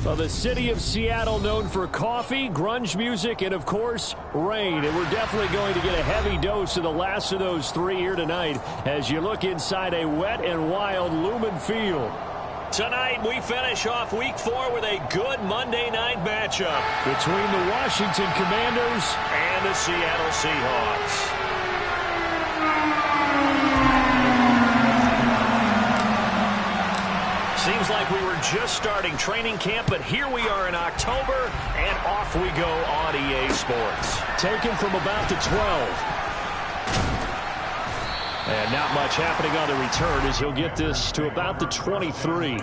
Well, the city of Seattle known for coffee, grunge music, and, of course, rain. And we're definitely going to get a heavy dose of the last of those three here tonight as you look inside a wet and wild Lumen Field. Tonight, we finish off Week 4 with a good Monday night matchup between the Washington Commanders and the Seattle Seahawks. Seems like we were just starting training camp, but here we are in October, and off we go on EA Sports. Taken from about the 12. And not much happening on the return as he'll get this to about the 23.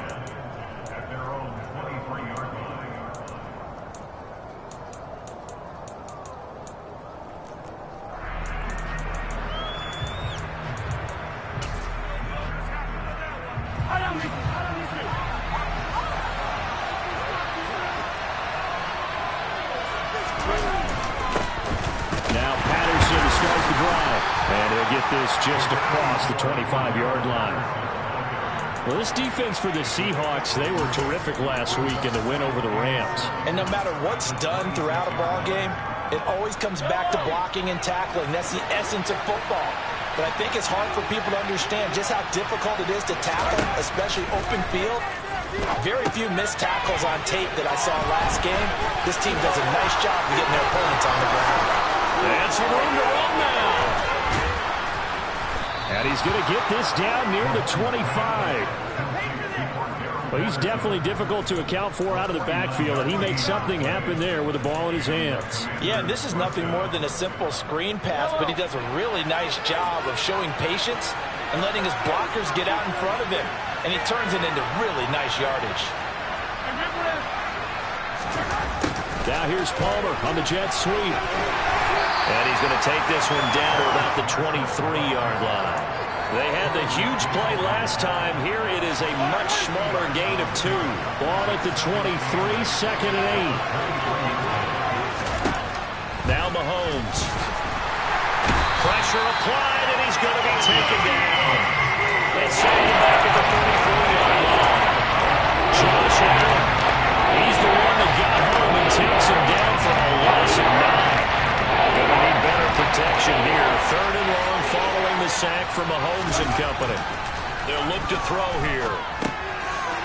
Just across the 25-yard line. Well, this defense for the Seahawks, they were terrific last week in the win over the Rams. And no matter what's done throughout a ball game, it always comes back to blocking and tackling. That's the essence of football. But I think it's hard for people to understand just how difficult it is to tackle, especially open field. Very few missed tackles on tape that I saw last game. This team does a nice job of getting their opponents on the ground. And some room to run now. And he's going to get this down near the 25. Well, he's definitely difficult to account for out of the backfield, and he makes something happen there with the ball in his hands. Yeah, and this is nothing more than a simple screen pass, but he does a really nice job of showing patience and letting his blockers get out in front of him. And he turns it into really nice yardage. Now here's Palmer on the jet sweep. And he's going to take this one down to about the 23-yard line. They had the huge play last time. Here it is a much smaller gain of 2. Ball at the 23, 2nd and 8. Now Mahomes. Pressure applied, and he's going to be taken down. They send him back at the 34-yard line. Josh Allen. He's the one that got home and takes him down for a loss of 9. Going to need better protection here. 3rd and long following the sack from Mahomes and company. They'll look to throw here.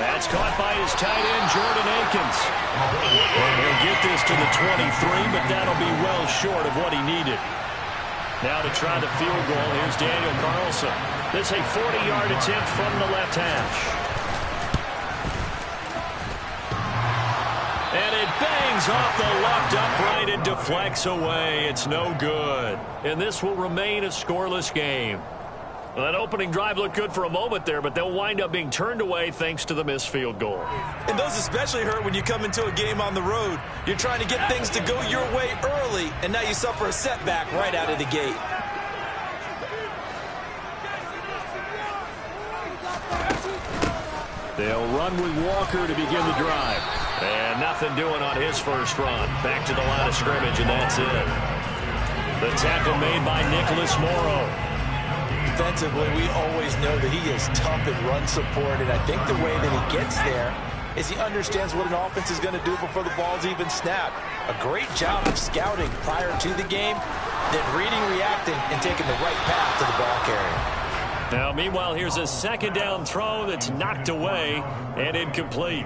That's caught by his tight end, Jordan Akins. And he'll get this to the 23, but that'll be well short of what he needed. Now to try the field goal, here's Daniel Carlson. This is a 40-yard attempt from the left hash. And it bangs off the left upright and deflects away. It's no good. And this will remain a scoreless game. Well, that opening drive looked good for a moment there, but they'll wind up being turned away thanks to the missed field goal. And those especially hurt when you come into a game on the road. You're trying to get things to go your way early, and now you suffer a setback right out of the gate. They'll run with Walker to begin the drive. And nothing doing on his first run. Back to the line of scrimmage, and that's it. The tackle made by Nicholas Morrow. Defensively, we always know that he is tough in run support, and I think the way that he gets there is he understands what an offense is going to do before the ball's even snapped. A great job of scouting prior to the game, then reading, reacting, and taking the right path to the ball carrier. Now, meanwhile, here's a 2nd down throw that's knocked away and incomplete.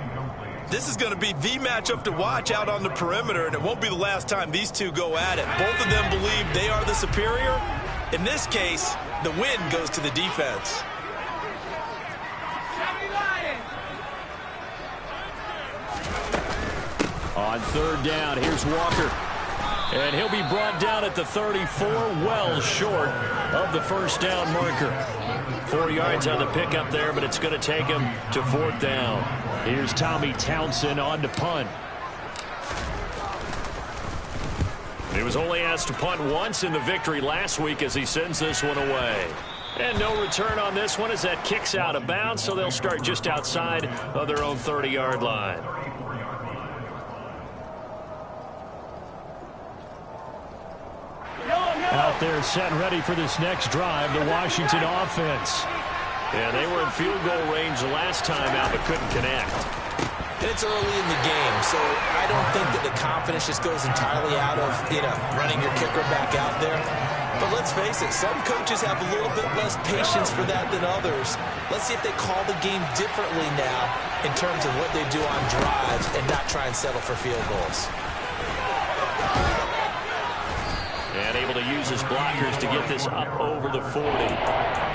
This is going to be the matchup to watch out on the perimeter, and it won't be the last time these two go at it. Both of them believe they are the superior. In this case, the win goes to the defense. On 3rd down, here's Walker. And he'll be brought down at the 34, well short of the 1st down marker. 4 yards on the pickup there, but it's going to take him to 4th down. Here's Tommy Townsend on to punt. He was only asked to punt once in the victory last week as he sends this one away. And no return on this one as that kicks out of bounds, so they'll start just outside of their own 30-yard line. Out there set and ready for this next drive, the Washington offense. Yeah, they were in field goal range the last time out, but couldn't connect. And it's early in the game, so I don't think that the confidence just goes entirely out of, running your kicker back out there. But let's face it, some coaches have a little bit less patience for that than others. Let's see if they call the game differently now in terms of what they do on drives and not try and settle for field goals. And able to use his blockers to get this up over the 40.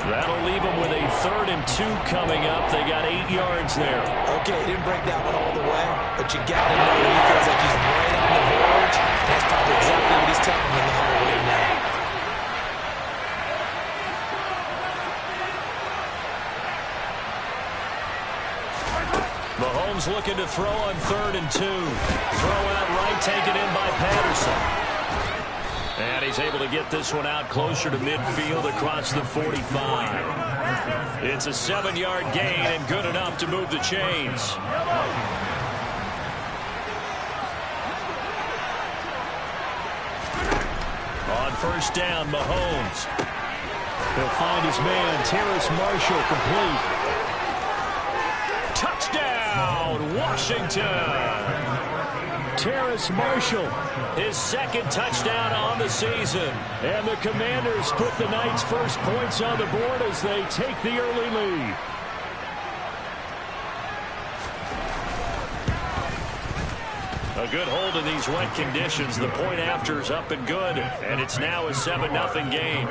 That'll leave him with a 3rd and 2 coming up. They got 8 yards there. Okay, he didn't break that one all the way, but you got to know that he feels like he's right on the verge. That's probably exactly what he's telling him in the huddle right now. Mahomes looking to throw on 3rd and 2. Throw out right, taken in by Patterson. And he's able to get this one out closer to midfield across the 45. It's a 7-yard gain and good enough to move the chains. On 1st down, Mahomes. He'll find his man, Terrace Marshall, complete. Touchdown, Washington! Terrace Marshall, his 2nd touchdown on the season. And the Commanders put the Knights' first points on the board as they take the early lead. A good hold in these wet conditions. The point after is up and good. And it's now a 7-0 game.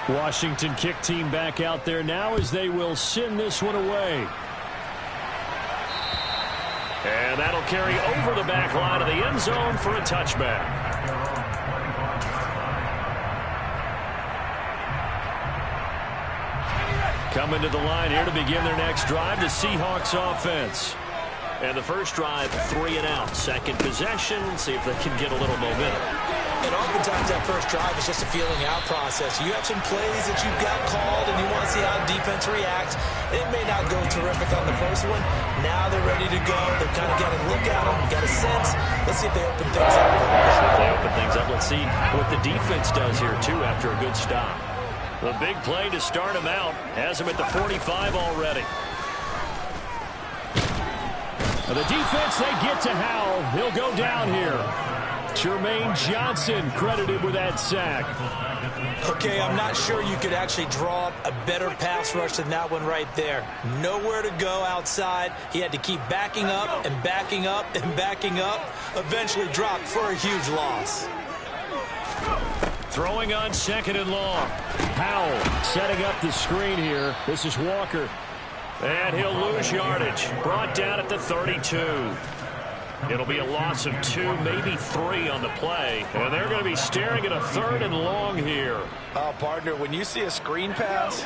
Washington kick team back out there now as they will send this one away. And that'll carry over the back line of the end zone for a touchback. Coming to the line here to begin their next drive, the Seahawks offense. And the first drive, 3 and out. Second possession, see if they can get a little momentum. And oftentimes that first drive is just a feeling out process. You have some plays that you've got called and you want to see how defense reacts. It may not go terrific on the first one. Now they're ready to go. They're kind of getting a look at them, got a sense. Let's see if they open things up a little bit. If they open things up, let's see what the defense does here too after a good stop. The big play to start him out has him at the 45 already. The defense, they get to Howell. He'll go down here. Jermaine Johnson credited with that sack. Okay, I'm not sure you could actually draw a better pass rush than that one right there. Nowhere to go outside. He had to keep backing up and backing up and backing up. Eventually dropped for a huge loss. Throwing on 2nd and long. Howell setting up the screen here. This is Walker. And he'll lose yardage. Brought down at the 32. It'll be a loss of 2, maybe 3 on the play. And they're going to be staring at a 3rd and long here. Partner, when you see a screen pass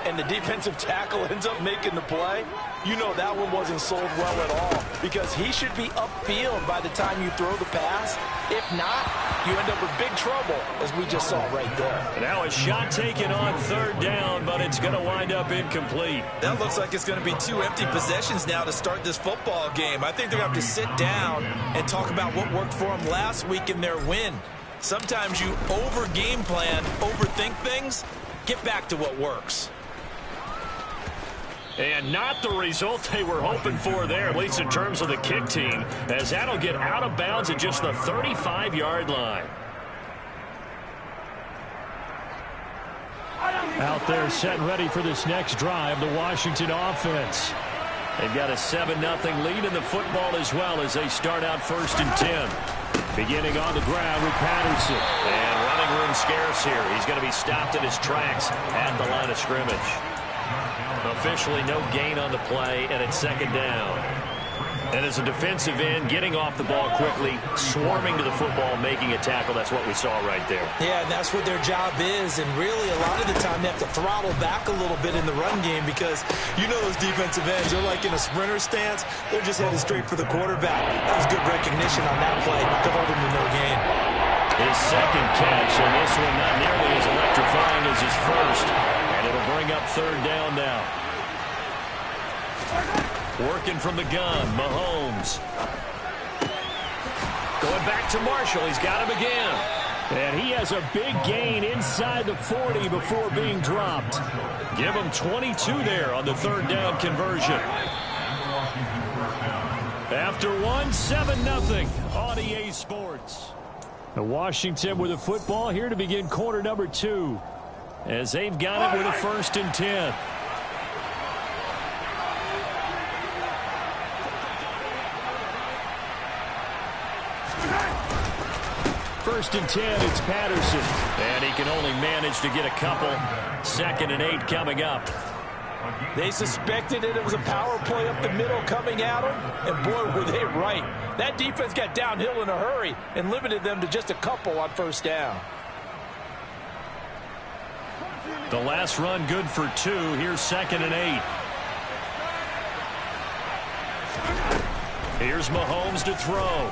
and the defensive tackle ends up making the play, you know that one wasn't sold well at all because he should be upfield by the time you throw the pass. If not, you end up with big trouble, as we just saw right there. Now a shot taken on 3rd down, but it's going to wind up incomplete. That looks like it's going to be 2 empty possessions now to start this football game. I think they're going to have to sit down and talk about what worked for them last week in their win. Sometimes you over-game plan, overthink things. Get back to what works. And not the result they were hoping for there, at least in terms of the kick team, as that'll get out of bounds at just the 35-yard line. Out there set and ready for this next drive, the Washington offense. They've got a 7-0 lead in the football as well as they start out 1st and 10. Beginning on the ground with Patterson. And running room scarce here. He's going to be stopped in his tracks at the line of scrimmage. Officially no gain on the play, and it's 2nd down. And as a defensive end, getting off the ball quickly, swarming to the football, making a tackle. That's what we saw right there. Yeah, and that's what their job is. And really, a lot of the time, they have to throttle back a little bit in the run game because you know those defensive ends, they're like in a sprinter stance. They're just headed straight for the quarterback. That was good recognition on that play to hold him to no gain. His 2nd catch, and this one not nearly as electrifying as his first. And it'll bring up 3rd down now. Working from the gun, Mahomes. Going back to Marshall. He's got him again. And he has a big gain inside the 40 before being dropped. Give him 22 there on the third down conversion. After one, 7-0 on EA Sports. Washington with the football here to begin quarter number 2. As they've got it with a 1st and 10. First and 10, it's Patterson. And he can only manage to get a couple. 2nd and 8 coming up. They suspected it was a power play up the middle coming at them, and boy, were they right. That defense got downhill in a hurry and limited them to just a couple on 1st down. The last run good for 2. Here's 2nd and 8. Here's Mahomes to throw.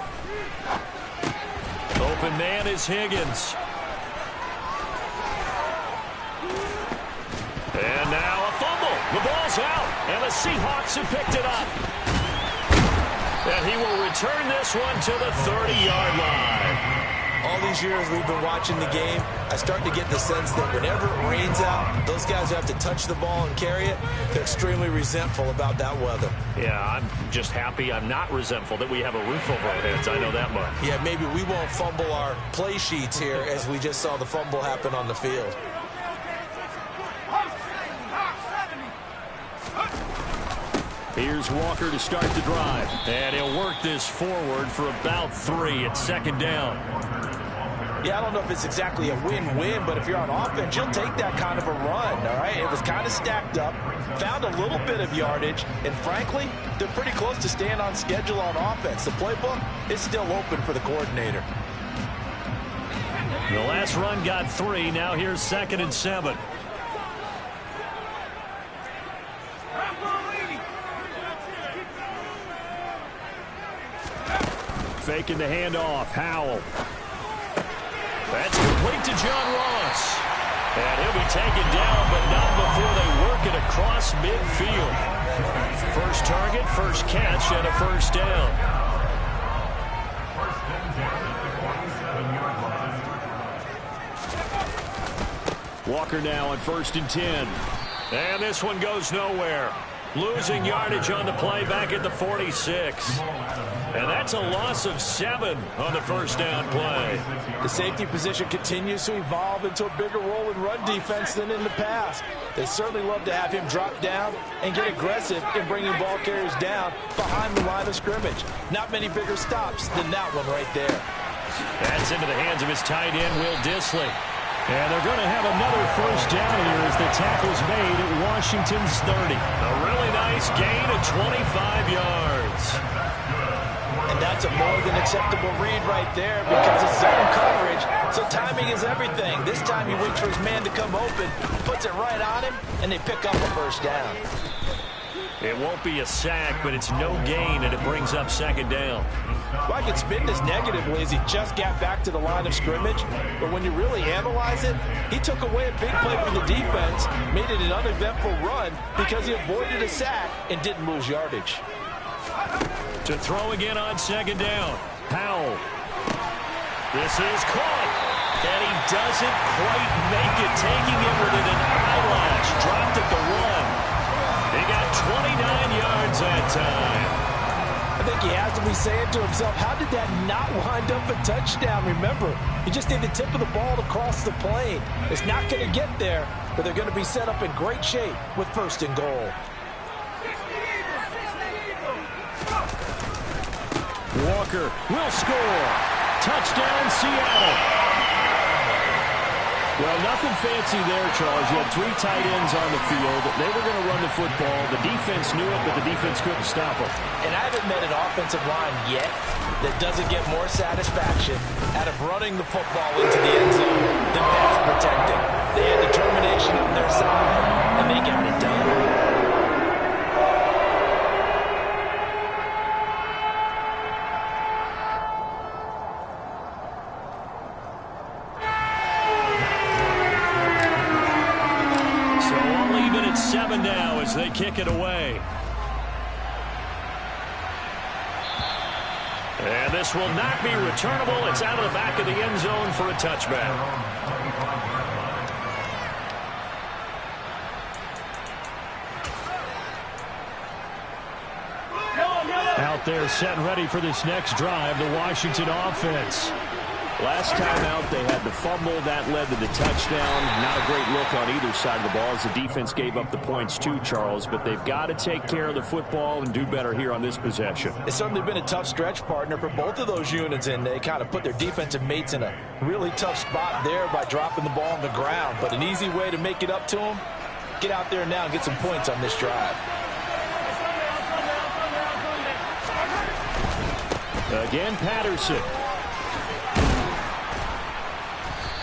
Open man is Higgins. And now a fumble. The ball's out, and the Seahawks have picked it up. And he will return this one to the 30-yard line. All these years we've been watching the game, I start to get the sense that whenever it rains out, those guys who have to touch the ball and carry it, they're extremely resentful about that weather. Yeah, I'm just happy I'm not resentful that we have a roof over our heads. I know that much. Yeah, maybe we won't fumble our play sheets here as we just saw the fumble happen on the field. Here's Walker to start the drive. And he'll work this forward for about 3 at 2nd down. Yeah, I don't know if it's exactly a win-win, but if you're on offense, you'll take that kind of a run, all right? It was kind of stacked up, found a little bit of yardage, and frankly, they're pretty close to staying on schedule on offense. The playbook is still open for the coordinator. The last run got 3. Now here's 2nd and 7. Faking the handoff. Howell. That's complete to John Ross. And he'll be taken down, but not before they work it across midfield. First target, first catch, and a 1st down. Walker now on 1st and 10. And this one goes nowhere. Losing yardage on the play back at the 46. And that's a loss of 7 on the 1st down play. The safety position continues to evolve into a bigger role in run defense than in the past. They certainly love to have him drop down and get aggressive in bringing ball carriers down behind the line of scrimmage. Not many bigger stops than that one right there. That's into the hands of his tight end, Will Dissly. And they're going to have another 1st down here as the tackle's made at Washington's 30. A really nice gain of 25 yards. And that's a more than acceptable read right there because it's zone coverage, so timing is everything. This time he waits for his man to come open, puts it right on him, and they pick up a 1st down. It won't be a sack, but it's no gain, and it brings up 2nd down. Well, I can spin this negatively as he just got back to the line of scrimmage, but when you really analyze it, he took away a big play from the defense, made it an uneventful run because he avoided a sack and didn't lose yardage. To throw again on 2nd down. Howell. This is caught. And he doesn't quite make it, taking it within an eyelash. Dropped at the 1. He got 29 yards that time. I think he has to be saying to himself, how did that not wind up a touchdown? Remember, he just need the tip of the ball to cross the plane. It's not going to get there, but they're going to be set up in great shape with 1st and goal. Walker will score. Touchdown, Seattle. Well, nothing fancy there, Charles. You had 3 tight ends on the field. They were going to run the football. The defense knew it, but the defense couldn't stop them. And I haven't met an offensive line yet that doesn't get more satisfaction out of running the football into the end zone than pass protecting. They had determination on their side, and they got it done. Now as they kick it away. And this will not be returnable. It's out of the back of the end zone for a touchback. Out there set and ready for this next drive, the Washington offense. Last time out, they had the fumble. That led to the touchdown. Not a great look on either side of the ball as the defense gave up the points too, Charles. But they've got to take care of the football and do better here on this possession. It's certainly been a tough stretch, partner, for both of those units, and they kind of put their defensive mates in a really tough spot there by dropping the ball on the ground. But an easy way to make it up to them, get out there now and get some points on this drive. Again, Patterson.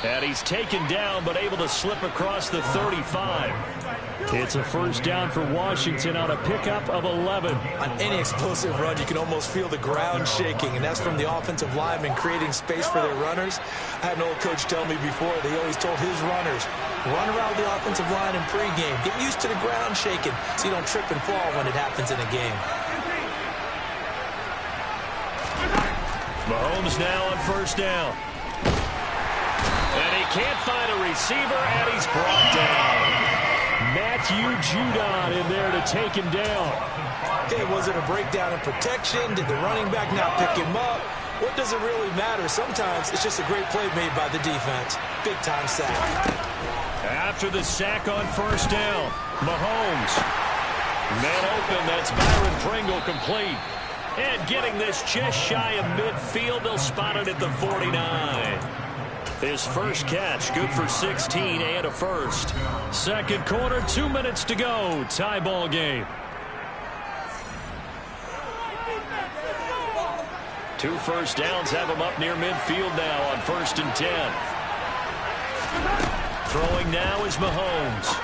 And he's taken down, but able to slip across the 35. It's a first down for Washington on a pickup of 11. On any explosive run, you can almost feel the ground shaking, and that's from the offensive linemen creating space for their runners. I had an old coach tell me before, they always told his runners, run around the offensive line in pregame. Get used to the ground shaking so you don't trip and fall when it happens in a game. Mahomes now on first down. And he can't find a receiver, and he's brought down. Matthew Judon in there to take him down. Okay, was it a breakdown in protection? Did the running back not pick him up? What does it really matter? Sometimes it's just a great play made by the defense. Big-time sack. After the sack on first down, Mahomes. Man open, that's Byron Pringle complete. And getting this just shy of midfield, they'll spot it at the 49. His first catch, good for 16 and a first. Second quarter, 2 minutes to go. Tie ball game. 2 first downs have him up near midfield now on 1st and 10. Throwing now is Mahomes.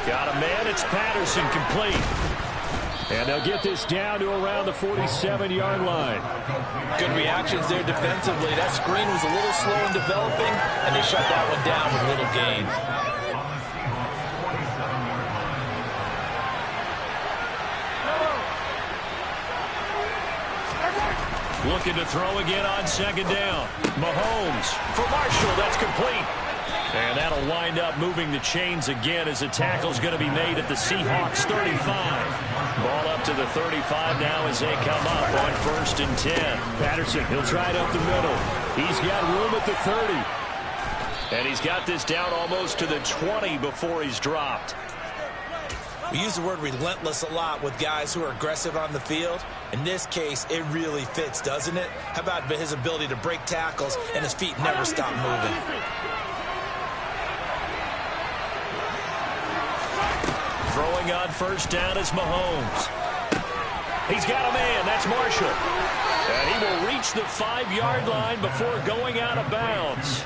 Got a man, it's Patterson complete. And they'll get this down to around the 47-yard line. Good reactions there defensively. That screen was a little slow in developing, and they shut that one down with little gain. Looking to throw again on second down. Mahomes for Marshall. That's complete. And that'll wind up moving the chains again as the tackle's going to be made at the Seahawks 35. Ball up to the 35 now as they come up on 1st and 10. Patterson, he'll try it up the middle. He's got room at the 30. And he's got this down almost to the 20 before he's dropped. We use the word relentless a lot with guys who are aggressive on the field. In this case, it really fits, doesn't it? How about his ability to break tackles and his feet never stop moving? Throwing on first down is Mahomes. He's got a man. That's Marshall. And he will reach the 5-yard line before going out of bounds.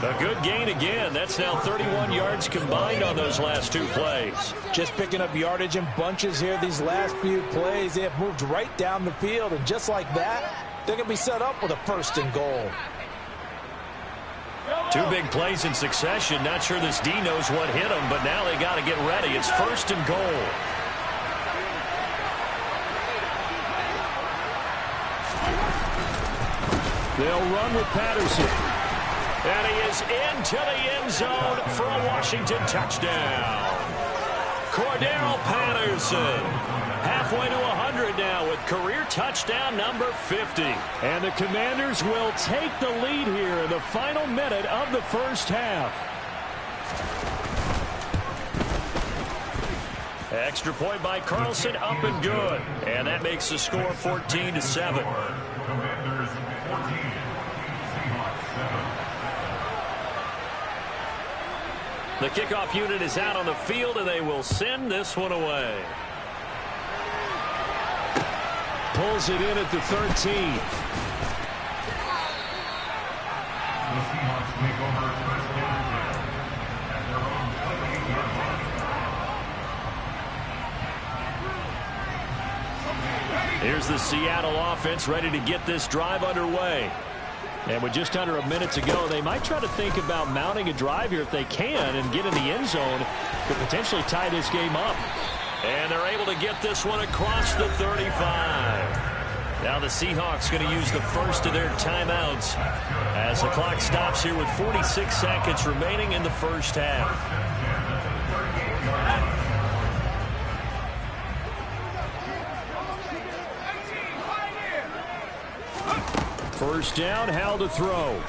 A good gain again. That's now 31 yards combined on those last 2 plays. Just picking up yardage in bunches here these last few plays. They have moved right down the field, and just like that, they're going to be set up with a 1st and goal. 2 big plays in succession. Not sure this D knows what hit him, but now they got to get ready. It's 1st and goal. They'll run with Patterson. And he is into the end zone for a Washington touchdown. Cordero Patterson. Halfway to 100 now with career touchdown number 50. And the Commanders will take the lead here in the final minute of the first half. Extra point by Carlson, up and good. And that makes the score 14-7. The kickoff unit is out on the field, and they will send this one away. Pulls it in at the 13. Here's the Seattle offense ready to get this drive underway. And with just under a minute to go, they might try to think about mounting a drive here if they can and get in the end zone to potentially tie this game up. And they're able to get this one across the 35. Now the Seahawks going to use the first of their timeouts as the clock stops here with 46 seconds remaining in the first half. First down, Howell to throw.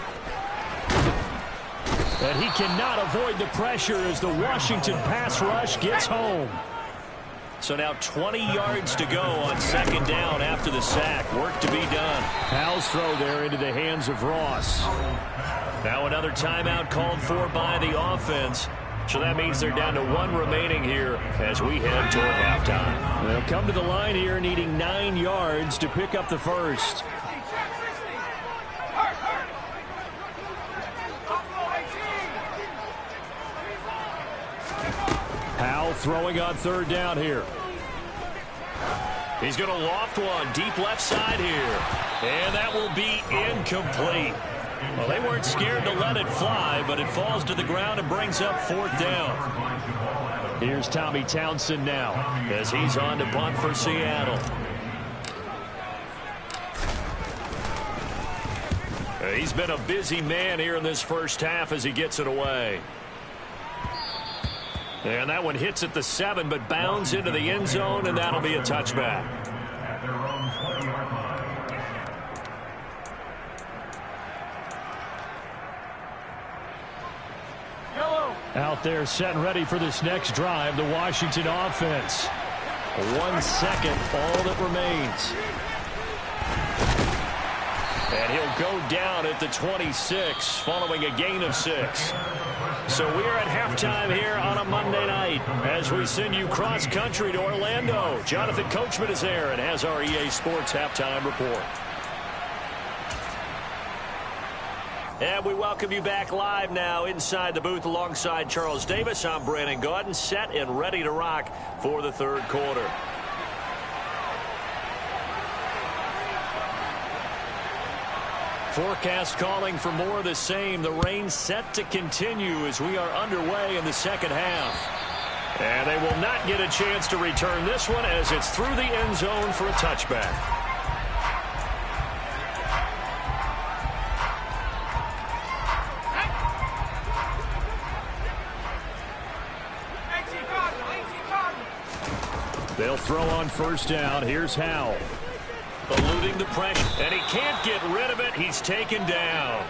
And he cannot avoid the pressure as the Washington pass rush gets home. So now 20 yards to go on second down after the sack. Work to be done. Howell's throw there into the hands of Ross. Now another timeout called for by the offense. So that means they're down to one remaining here as we head toward halftime. They'll come to the line here needing 9 yards to pick up the first. Howell throwing on third down here. He's going to loft one deep left side here. And that will be incomplete. Well, they weren't scared to let it fly, but it falls to the ground and brings up fourth down. Here's Tommy Townsend now as he's on to punt for Seattle. He's been a busy man here in this first half as he gets it away. And that one hits at the 7, but bounds into the end zone, and that'll be a touchback. Out there set and ready for this next drive, the Washington offense. 1 second, all that remains. And he'll go down at the 26 following a gain of 6. So we're at halftime here on a Monday night as we send you cross-country to Orlando. Jonathan Coachman is there and has our EA Sports halftime report. And we welcome you back live now inside the booth alongside Charles Davis. I'm Brandon Gaudin, set and ready to rock for the third quarter. Forecast calling for more of the same. The rain set to continue as we are underway in the second half. And they will not get a chance to return this one as it's through the end zone for a touchback. They'll throw on first down. Here's Howell. Eluding the pressure, and he can't get rid of it. He's taken down.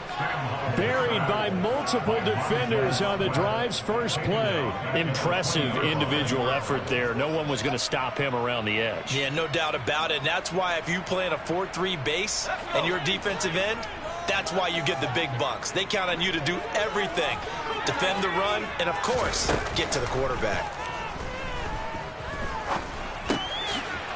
Buried by multiple defenders on the drive's first play. Impressive individual effort there. No one was going to stop him around the edge. Yeah, no doubt about it. And that's why if you play in a 4-3 base and you're defensive end, that's why you get the big bucks. They count on you to do everything. Defend the run, and of course, get to the quarterback.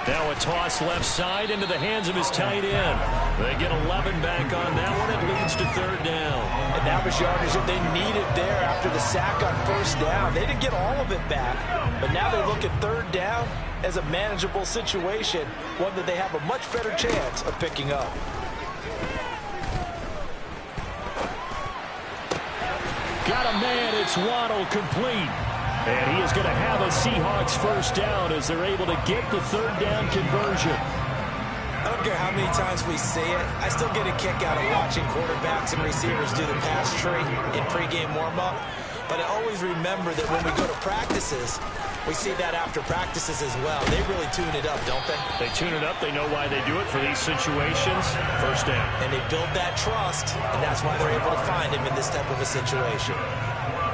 Now a toss left side into the hands of his tight end. They get 11 back on that one. It leads to third down. And that was yardage that they needed there after the sack on first down. They didn't get all of it back, but now they look at third down as a manageable situation, one that they have a much better chance of picking up. Got a man. It's Waddle complete. And he is going to have a Seahawks first down as they're able to get the third down conversion. I don't care how many times we say it, I still get a kick out of watching quarterbacks and receivers do the pass tree in pregame warm-up. But I always remember that when we go to practices, we see that after practices as well. They really tune it up, don't they? They tune it up. They know why they do it for these situations. First down. And they build that trust, and that's why they're able to find him in this type of a situation.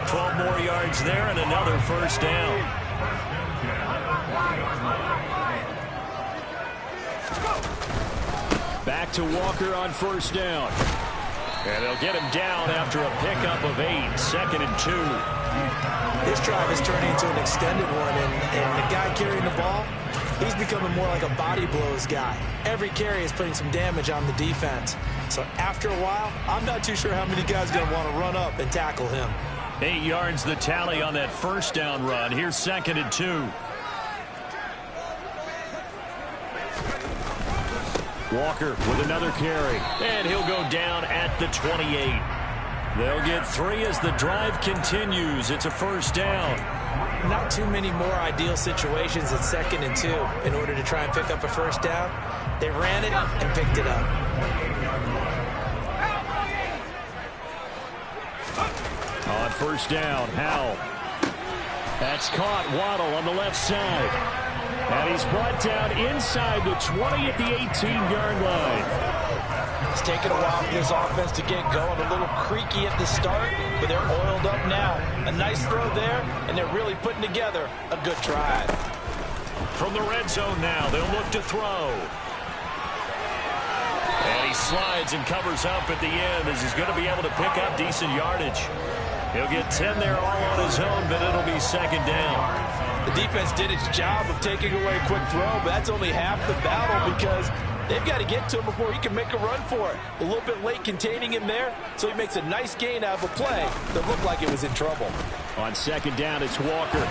12 more yards there and another first down. Back to Walker on first down. And they'll get him down after a pickup of 8, 2nd and 2. This drive is turning into an extended one, and the guy carrying the ball, he's becoming more like a body blows guy. Every carry is putting some damage on the defense. So after a while, I'm not too sure how many guys are going to want to run up and tackle him. 8 yards the tally on that first down run. Here's 2nd and 2. Walker with another carry. And he'll go down at the 28. They'll get 3 as the drive continues. It's a first down. Not too many more ideal situations at 2nd and 2 in order to try and pick up a first down. They ran it and picked it up. On first down, Howell. That's caught. Waddle on the left side. And he's brought down inside the 20 at the 18-yard line. It's taken a while for this offense to get going. A little creaky at the start, but they're oiled up now. A nice throw there, and they're really putting together a good drive. From the red zone now, they'll look to throw. And he slides and covers up at the end as he's going to be able to pick up decent yardage. He'll get 10 there all on his own, but it'll be second down. The defense did its job of taking away a quick throw, but that's only half the battle because they've got to get to him before he can make a run for it. A little bit late containing him there, so he makes a nice gain out of a play that looked like it was in trouble. On second down, it's Walker.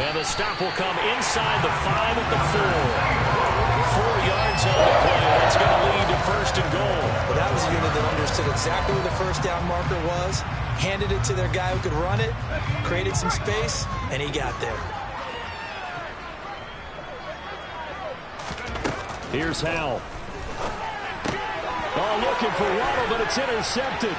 And the stop will come inside the 5 at the 4. 4 yards on the play. That's going to lead to first and goal. Well, that was a unit that understood exactly where the first down marker was, handed it to their guy who could run it, created some space, and he got there. Here's Howell. Oh, looking for Waddle, but it's intercepted.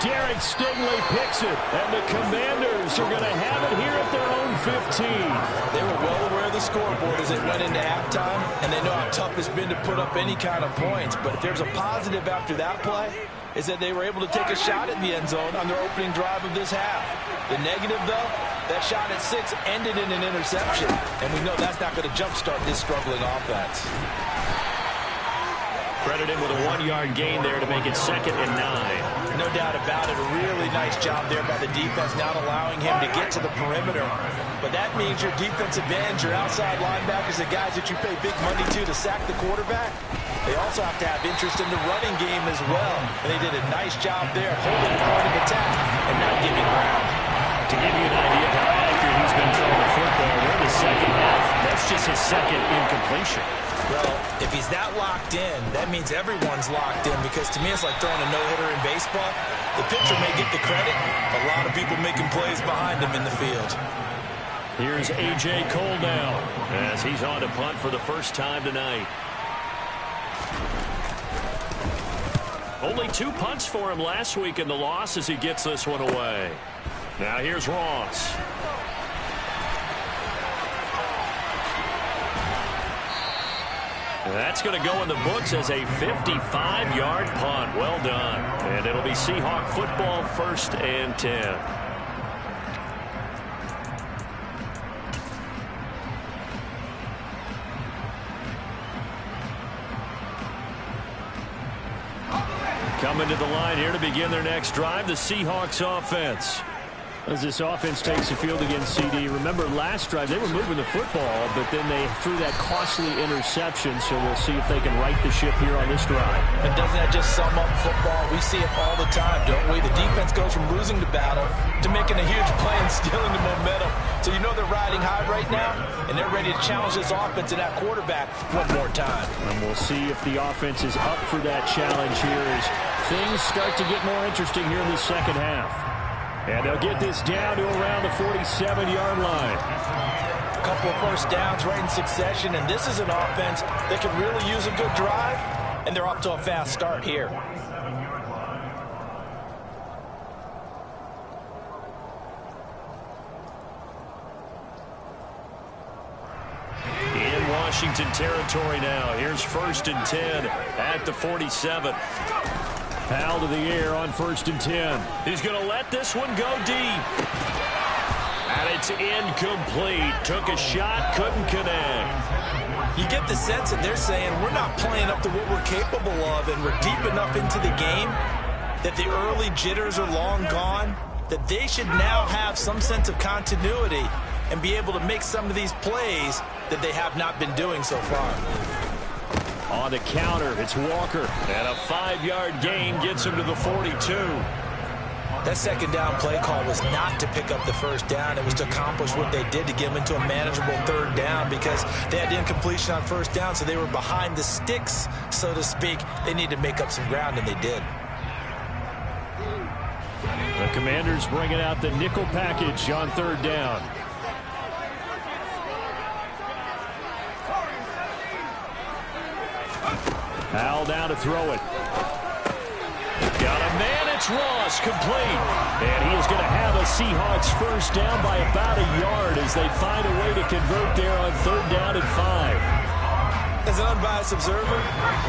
Derek Stingley picks it, and the Commanders are going to have it here at their own 15. They were well aware of the scoreboard as it went into halftime, and they know how tough it's been to put up any kind of points. But if there's a positive after that play, is that they were able to take a shot at the end zone on their opening drive of this half. The negative, though, that shot at 6 ended in an interception, and we know that's not going to jumpstart this struggling offense. Credit him with a 1-yard gain there to make it second and 9. No doubt about it. A really nice job there by the defense, not allowing him to get to the perimeter. But that means your defensive ends, your outside linebackers, the guys that you pay big money to sack the quarterback, they also have to have interest in the running game as well. And they did a nice job there, holding the point of attack and not giving ground. To give you an idea of how accurate he's been throwing the football, we're in the second half. That's just his second incompletion. Well, if he's that locked in, that means everyone's locked in, because to me it's like throwing a no-hitter in baseball. The pitcher may get the credit, a lot of people making plays behind him in the field. Here's A.J. Cole now as he's on to punt for the first time tonight. Only 2 punts for him last week in the loss as he gets this one away. Now here's Ross. That's going to go in the books as a 55-yard punt. Well done. And it'll be Seahawk football, 1st and 10. Coming to the line here to begin their next drive, the Seahawks offense. As this offense takes the field against CD, remember last drive they were moving the football, but then they threw that costly interception, so we'll see if they can right the ship here on this drive. And doesn't that just sum up football? We see it all the time, don't we? The defense goes from losing the battle to making a huge play and stealing the momentum. So you know they're riding high right now, and they're ready to challenge this offense and that quarterback one more time. And we'll see if the offense is up for that challenge here as things start to get more interesting here in the second half. And they'll get this down to around the 47-yard line. A couple of first downs right in succession, and this is an offense that can really use a good drive, and they're off to a fast start here. In Washington territory now. Here's 1st and 10 at the 47. Powell to the air on 1st and 10. He's going to let this one go deep. And it's incomplete. Took a shot, couldn't connect. You get the sense that they're saying we're not playing up to what we're capable of, and we're deep enough into the game that the early jitters are long gone, that they should now have some sense of continuity and be able to make some of these plays that they have not been doing so far. On the counter, it's Walker. And a 5-yard gain gets him to the 42. That second down play call was not to pick up the first down. It was to accomplish what they did, to get them into a manageable 3rd down, because they had incompletion on 1st down, so they were behind the sticks, so to speak. They needed to make up some ground, and they did. The Commanders bringing out the nickel package on 3rd down. Howell down to throw it. Got a man, it's Ross, complete. And he is going to have a Seahawks first down by about a yard as they find a way to convert there on 3rd down and 5. As an unbiased observer,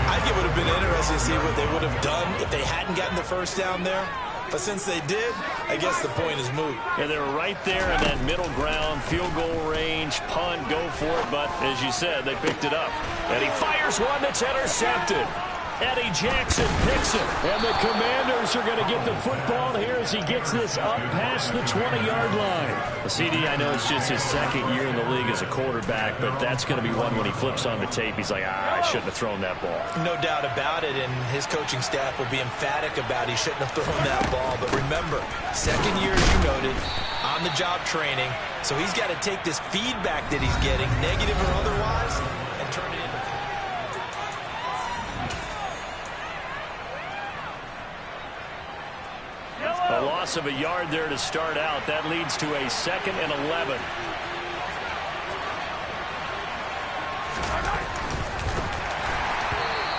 I think it would have been interesting to see what they would have done if they hadn't gotten the first down there. But since they did, I guess the point is moot. Yeah, they were right there in that middle ground, field goal range, punt, go for it. But as you said, they picked it up. And he fires one that's intercepted. Eddie Jackson picks it. And the Commanders are going to get the football here as he gets this up past the 20-yard line. The CD, I know it's just his 2nd year in the league as a quarterback, but that's going to be one when he flips on the tape. He's like, I shouldn't have thrown that ball. No doubt about it, and his coaching staff will be emphatic about he shouldn't have thrown that ball. But remember, 2nd year, as you noted, on-the-job training. So he's got to take this feedback that he's getting, negative or otherwise, and turn it into... A loss of a yard there to start out. That leads to a 2nd and 11.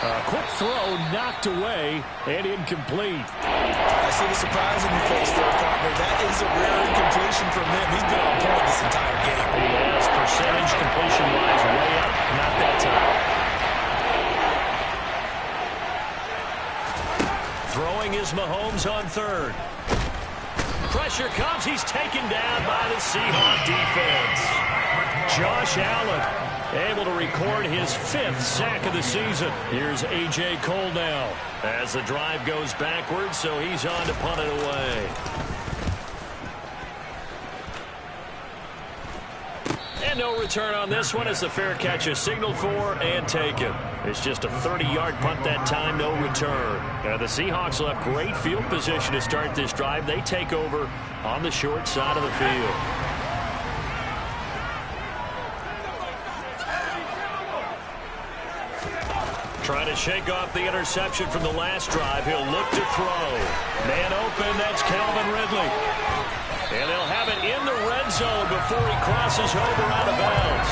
A quick throw knocked away and incomplete. I see the surprise in your face there, partner. That is a rare incompletion from him. He's been on point this entire game. He has percentage completion-wise way up. Not that time. Throwing is Mahomes on 3rd. Pressure comes. He's taken down by the Seahawks defense. Josh Allen able to record his 5th sack of the season. Here's A.J. Cole now as the drive goes backwards, so he's on to punt it away. And no return on this one as the fair catch is signaled for and taken. It's just a 30-yard punt that time, no return. The Seahawks will have great field position to start this drive. They take over on the short side of the field. Trying to shake off the interception from the last drive. He'll look to throw. Man open, that's Calvin Ridley. And they'll have it in the red zone before he crosses over out of bounds.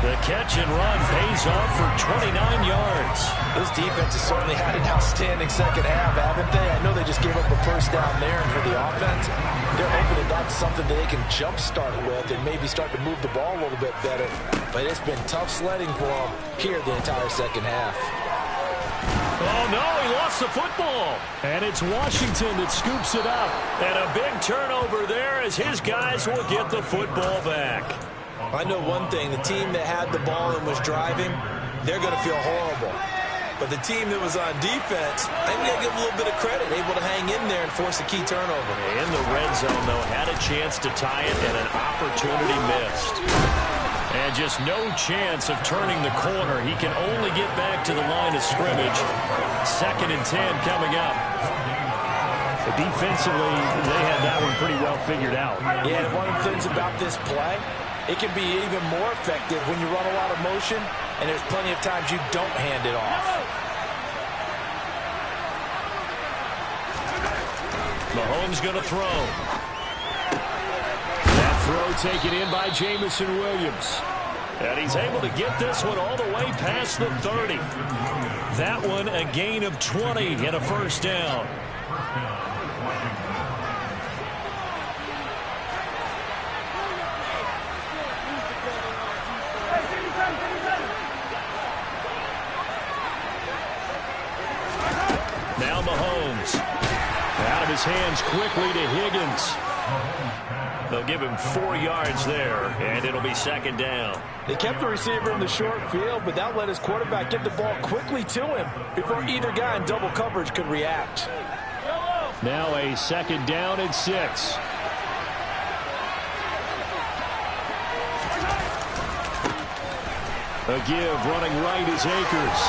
The catch and run pays off for 29 yards. This defense has certainly had an outstanding 2nd half, haven't they? I know they just gave up a first down there, and for the offense, they're hoping that that's something that they can jumpstart with and maybe start to move the ball a little bit better. But it's been tough sledding for them here the entire 2nd half. Oh, no, he lost the football. And it's Washington that scoops it up. And a big turnover there as his guys will get the football back. I know one thing. The team that had the ball and was driving, they're going to feel horrible. But the team that was on defense, I'm going to give them a little bit of credit, able to hang in there and force a key turnover. In the red zone, though, had a chance to tie it and an opportunity missed. And just no chance of turning the corner. He can only get back to the line of scrimmage. 2nd and 10 coming up. But defensively, they had that one pretty well figured out. Yeah, and one of the things about this play, it can be even more effective when you run a lot of motion, and there's plenty of times you don't hand it off. Mahomes going to throw. That throw taken in by Jamison Williams. And he's able to get this one all the way past the 30. That one a gain of 20 and a first down. Now Mahomes. Out of his hands quickly to Higgins. They'll give him 4 yards there, and it'll be 2nd down. They kept the receiver in the short field, but that let his quarterback get the ball quickly to him before either guy in double coverage could react. Now a 2nd down and 6. A give running right is Akers.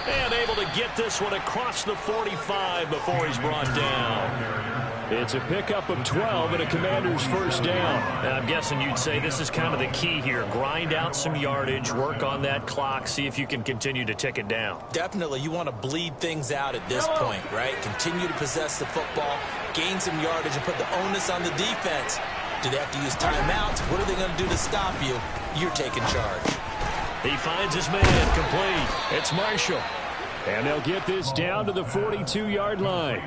And able to get this one across the 45 before he's brought down. It's a pickup of 12 and a Commander's first down. And I'm guessing you'd say this is kind of the key here. Grind out some yardage, work on that clock, see if you can continue to tick it down. Definitely. You want to bleed things out at this point, right? Continue to possess the football, gain some yardage, and put the onus on the defense. Do they have to use timeouts? What are they going to do to stop you? You're taking charge. He finds his man complete. It's Marshall. And they'll get this down to the 42-yard line.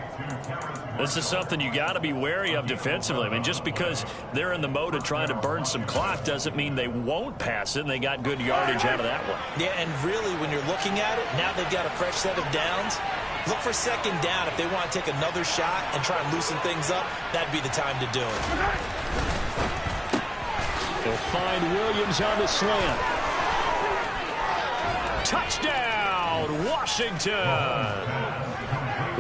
This is something you got to be wary of defensively. I mean, just because they're in the mode of trying to burn some clock doesn't mean they won't pass it, and they got good yardage out of that one. Yeah, and really, when you're looking at it, now they've got a fresh set of downs. Look for second down if they want to take another shot and try and loosen things up. That'd be the time to do it. They'll find Williams on the slant. Touchdown, Washington!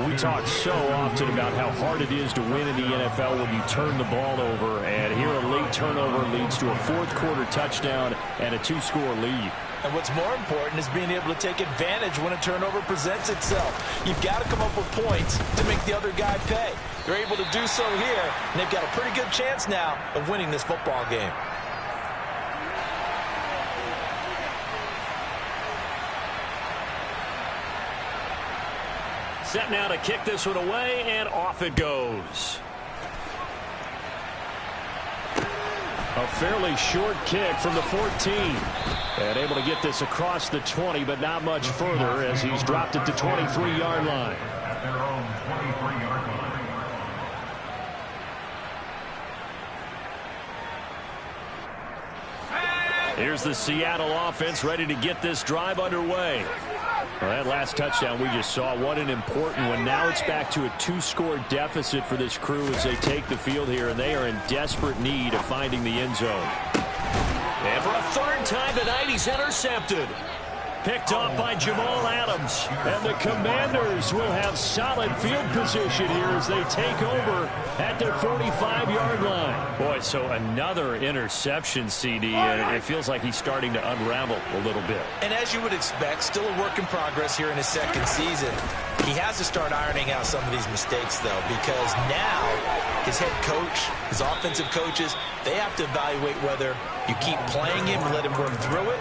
We talk so often about how hard it is to win in the NFL when you turn the ball over, and here a late turnover leads to a fourth-quarter touchdown and a two-score lead. And what's more important is being able to take advantage when a turnover presents itself. You've got to come up with points to make the other guy pay. They're able to do so here, and they've got a pretty good chance now of winning this football game. Set now to kick this one away, and off it goes. A fairly short kick from the 14. And able to get this across the 20, but not much further as he's dropped it to 23-yard line. Here's the Seattle offense ready to get this drive underway. Well, that last touchdown we just saw, what an important one. Now it's back to a two-score deficit for this crew as they take the field here, and they are in desperate need of finding the end zone. And for a third time tonight, he's intercepted. Picked off by Jamal Adams. And the Commanders will have solid field position here as they take over at their 45-yard line. Boy, so another interception, CD, and it feels like he's starting to unravel a little bit. And as you would expect, still a work in progress here in his second season. He has to start ironing out some of these mistakes, though, because now his head coach, his offensive coaches, they have to evaluate whether you keep playing him and let him work through it,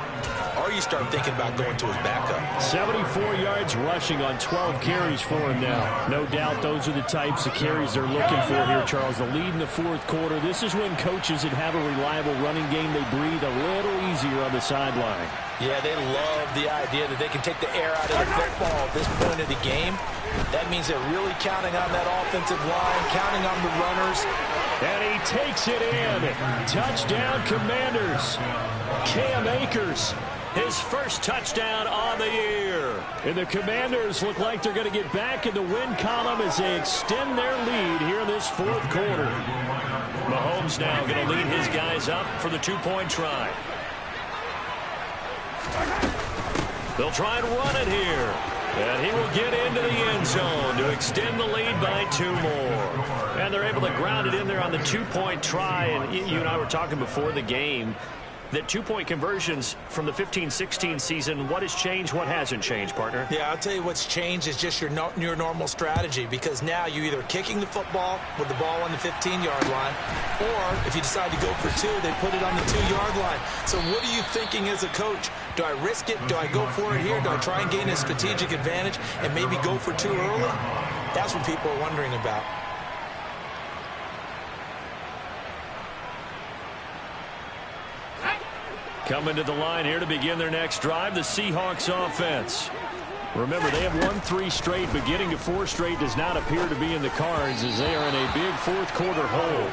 or you start thinking about going to his backup. 74 yards rushing on 12 carries for him now. No doubt those are the types of carries they're looking for here, Charles. The lead in the fourth quarter. This is when coaches that have a reliable running game, they breathe a little easier on the sideline. Yeah, they love the idea that they can take the air out of the football at this point of the game. That means they're really counting on that offensive line, counting on the runners. And he takes it in. Touchdown, Commanders. Cam Akers, his first touchdown on the year. And the Commanders look like they're going to get back in the win column as they extend their lead here in this fourth quarter. Mahomes now going to lead his guys up for the two-point try. They'll try and run it here. And he will get into the end zone to extend the lead by 2 more. And they're able to ground it in there on the two-point try. And you and I were talking before the game that two-point conversions from the 15-16 season, what has changed, what hasn't changed, partner? Yeah, I'll tell you what's changed is just your normal strategy, because now you're either kicking the football with the ball on the 15-yard line, or if you decide to go for 2, they put it on the 2-yard line. So what are you thinking as a coach? Do I risk it? Do I go for it here? Do I try and gain a strategic advantage and maybe go for 2 early? That's what people are wondering about. Coming to the line here to begin their next drive, the Seahawks offense. Remember, they have won 3 straight, but getting to 4 straight does not appear to be in the cards as they are in a big fourth quarter hole.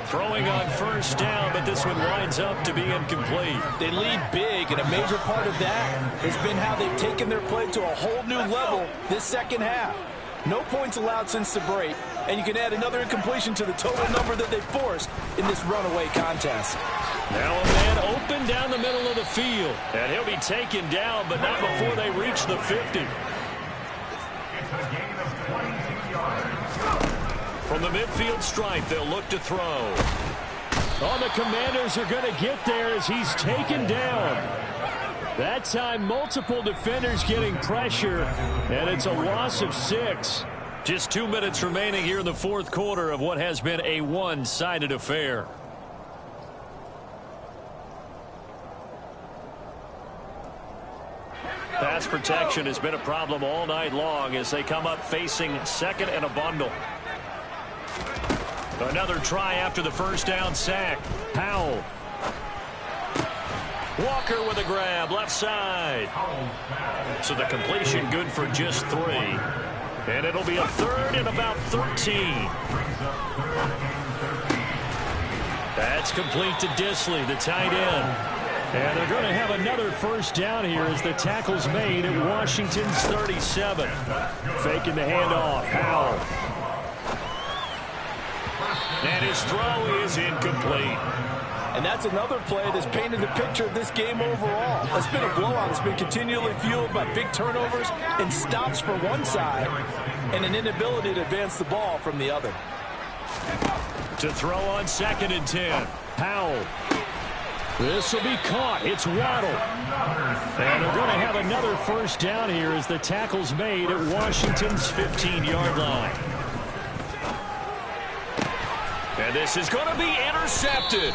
Throwing on first down, but this one winds up to be incomplete. They lead big, and a major part of that has been how they've taken their play to a whole new level this second half. No points allowed since the break, and you can add another incompletion to the total number that they forced in this runaway contest. Now a man open down the middle of the field, and he'll be taken down, but not before they reach the 50. From the midfield stripe, they'll look to throw. Oh, the Commanders are going to get there as he's taken down. That time, multiple defenders getting pressure, and it's a loss of 6. Just 2 minutes remaining here in the fourth quarter of what has been a one-sided affair. Pass protection has been a problem all night long as they come up facing second and a bundle. Another try after the first down sack. Powell. Walker with a grab, left side. So the completion good for just 3. And it'll be a 3rd and about 13. That's complete to Disley, the tight end. And they're going to have another first down here as the tackle's made at Washington's 37. Faking the handoff, Howell. And his throw is incomplete. And that's another play that's painted the picture of this game overall. It's been a blowout. It's been continually fueled by big turnovers and stops for one side and an inability to advance the ball from the other. To throw on 2nd and 10. Howell. This will be caught. It's Waddle. And they're going to have another first down here as the tackle's made at Washington's 15-yard line. And this is going to be intercepted.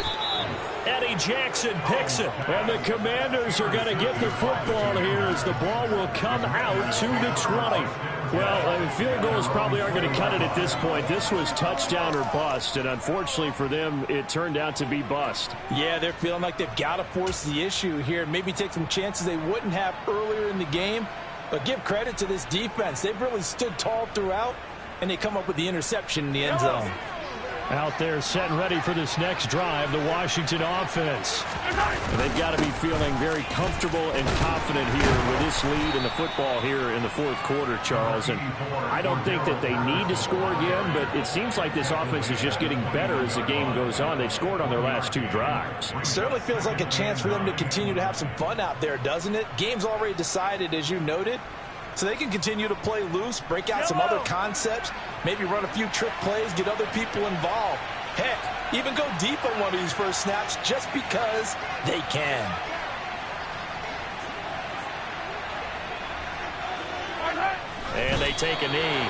Eddie Jackson picks it. And the Commanders are going to get the football here as the ball will come out to the 20. Well, field goals probably aren't going to cut it at this point. This was touchdown or bust, and unfortunately for them, it turned out to be bust. Yeah, they're feeling like they've got to force the issue here, maybe take some chances they wouldn't have earlier in the game. But give credit to this defense. They've really stood tall throughout, and they come up with the interception in the end zone. Out there set and ready for this next drive, the Washington offense. And they've got to be feeling very comfortable and confident here with this lead in the football here in the 4th quarter, Charles. And I don't think that they need to score again, but it seems like this offense is just getting better as the game goes on. They've scored on their last 2 drives. Certainly feels like a chance for them to continue to have some fun out there, doesn't it? Game's already decided, as you noted. So they can continue to play loose, break out some other concepts, maybe run a few trick plays, get other people involved. Heck, even go deep on one of these first snaps just because they can. And they take a knee.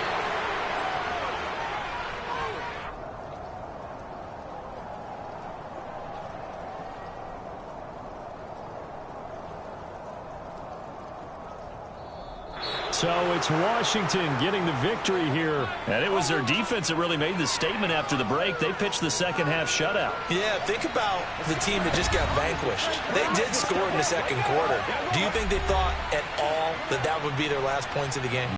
So it's Washington getting the victory here. And it was their defense that really made the statement after the break. They pitched the second-half shutout. Yeah, think about the team that just got vanquished. They did score in the 2nd quarter. Do you think they thought at all that that would be their last points of the game?